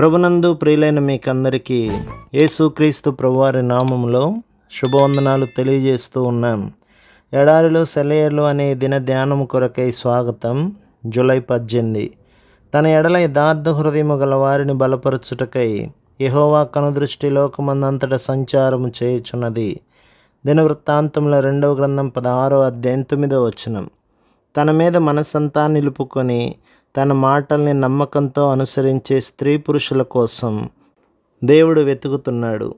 ప్రభునందు ప్రియులైన మీకందరికీ యేసుక్రీస్తు ప్రభువారి నామములో శుభవందనాలు తెలియజేస్తూ ఉన్నాం. ఎడారిలో సెలయేర్లు అనే దిన ధ్యానము కొరకై స్వాగతం. జూలై 18. తన ఎడల యథార్థ హృదయము గల వారిని బలపరచుటకై యెహోవా కనుదృష్టి లోకమందంతట సంచారము చేయుచున్నది. దినవృత్తాంతముల 2వ గ్రంథం 16వ అధ్యాయం 9వ వచనం. తన మీద మనసంతా నిలుపుకొని తన మాటల్ని నమ్మకంతో అనుసరించే స్త్రీ పురుషుల కోసం దేవుడు వెతుకుతున్నాడు.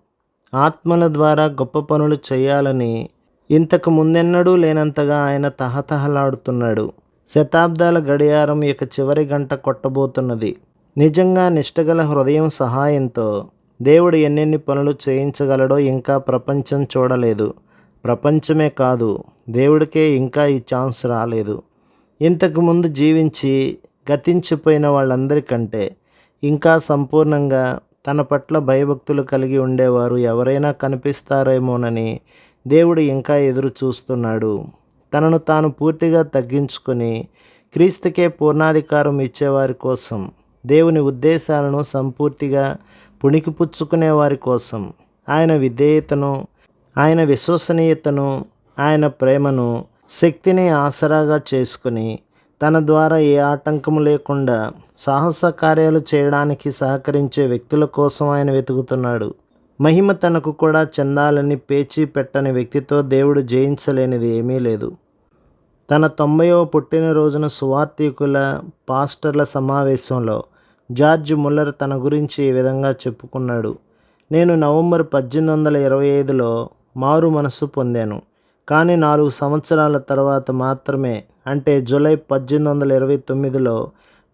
ఆత్మల ద్వారా గొప్ప పనులు చేయాలని ఇంతకు ముందెన్నడూ లేనంతగా ఆయన తహతహలాడుతున్నాడు. శతాబ్దాల గడియారం ఇక చివరి గంట కొట్టబోతున్నది. నిజంగా నిష్టగల హృదయం సహాయంతో దేవుడు ఎన్నెన్ని పనులు చేయించగలడో ఇంకా ప్రపంచం చూడలేదు. ప్రపంచమే కాదు, దేవుడికే ఇంకా ఈ ఛాన్స్ రాలేదు. ఇంతకుముందు జీవించి గతించిపోయిన వాళ్ళందరికంటే ఇంకా సంపూర్ణంగా తన పట్ల భయభక్తులు కలిగి ఉండేవారు ఎవరైనా కనిపిస్తారేమోనని దేవుడు ఇంకా ఎదురు చూస్తున్నాడు. తనను తాను పూర్తిగా తగ్గించుకొని క్రీస్తుకే పూర్ణాధికారం ఇచ్చేవారి కోసం, దేవుని ఉద్దేశాలను సంపూర్తిగా పుణికిపుచ్చుకునే వారి కోసం ఆయన విధేయతను, ఆయన విశ్వసనీయతను, ఆయన ప్రేమను, శక్తిని ఆసరాగా చేసుకుని తన ద్వారా ఏ ఆటంకము లేకుండా సాహస కార్యాలు చేయడానికి సహకరించే వ్యక్తుల కోసం ఆయన వెతుకుతున్నాడు. మహిమ తనకు కూడా చెందాలని పేచీ పెట్టని వ్యక్తితో దేవుడు జయించలేనిది ఏమీ లేదు. తన 90వ పుట్టినరోజున సువార్థికుల పాస్టర్ల సమావేశంలో జార్జ్ ముల్లర్ తన గురించి ఈ విధంగా చెప్పుకున్నాడు. నేను నవంబర్ 1825లో మారు మనసు పొందాను. కానీ 4 సంవత్సరాల తర్వాత మాత్రమే, అంటే జూలై 1829లో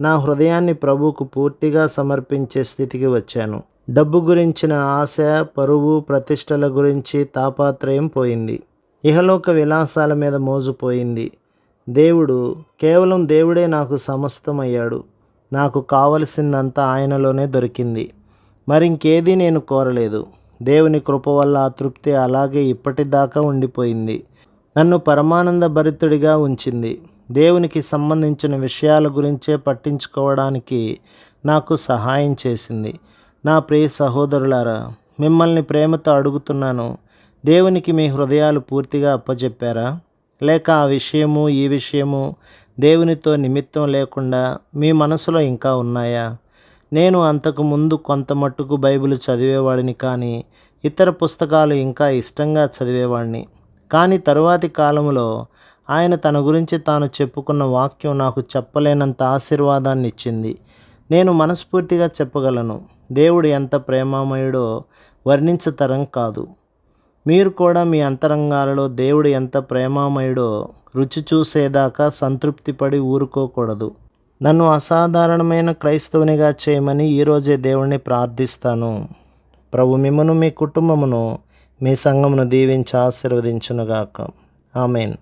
నా హృదయాన్ని ప్రభువుకు పూర్తిగా సమర్పించే స్థితికి వచ్చాను. డబ్బు గురించిన ఆశ, పరువు, ప్రతిష్టల గురించి తాపత్రయం పోయింది. ఇహలోక విలాసాల మీద మోజుపోయింది. కేవలం దేవుడే నాకు సమస్తమయ్యాడు. నాకు కావలసిందంతా ఆయనలోనే దొరికింది. మరింకేదీ నేను కోరలేదు. దేవుని కృప వల్ల ఆ తృప్తి అలాగే ఇప్పటిదాకా ఉండిపోయింది. నన్ను పరమానంద భరితుడిగా ఉంచింది. దేవునికి సంబంధించిన విషయాల గురించే పట్టించుకోవడానికి నాకు సహాయం చేసింది. నా ప్రియ సహోదరులారా, మిమ్మల్ని ప్రేమతో అడుగుతున్నాను, దేవునికి మీ హృదయాలు పూర్తిగా అప్పచెప్పారా? లేక ఆ విషయము ఈ విషయము దేవునితో నిమిత్తం లేకుండా మీ మనసులో ఇంకా ఉన్నాయా? నేను అంతకు ముందు కొంత మట్టుకు బైబిల్ చదివేవాడిని, కానీ ఇతర పుస్తకాలు ఇంకా ఇష్టంగా చదివేవాడిని. కానీ తరువాతి కాలంలో ఆయన తన గురించి తాను చెప్పుకున్న వాక్యం నాకు చెప్పలేనంత ఆశీర్వాదాన్ని ఇచ్చింది. నేను మనస్ఫూర్తిగా చెప్పగలను, దేవుడు ఎంత ప్రేమామయుడో వర్ణించతరం కాదు. మీరు కూడా మీ అంతరంగాలలో దేవుడు ఎంత ప్రేమామయుడో రుచి చూసేదాకా సంతృప్తిపడి ఊరుకోకూడదు. నన్ను అసాధారణమైన క్రైస్తవునిగా చేయమని ఈరోజే దేవుణ్ణి ప్రార్థిస్తాను. ప్రభు మిమ్మును, మీ కుటుంబమును, మీ సంఘమును దీవించి ఆశీర్వదించునుగాక. ఆమేన్.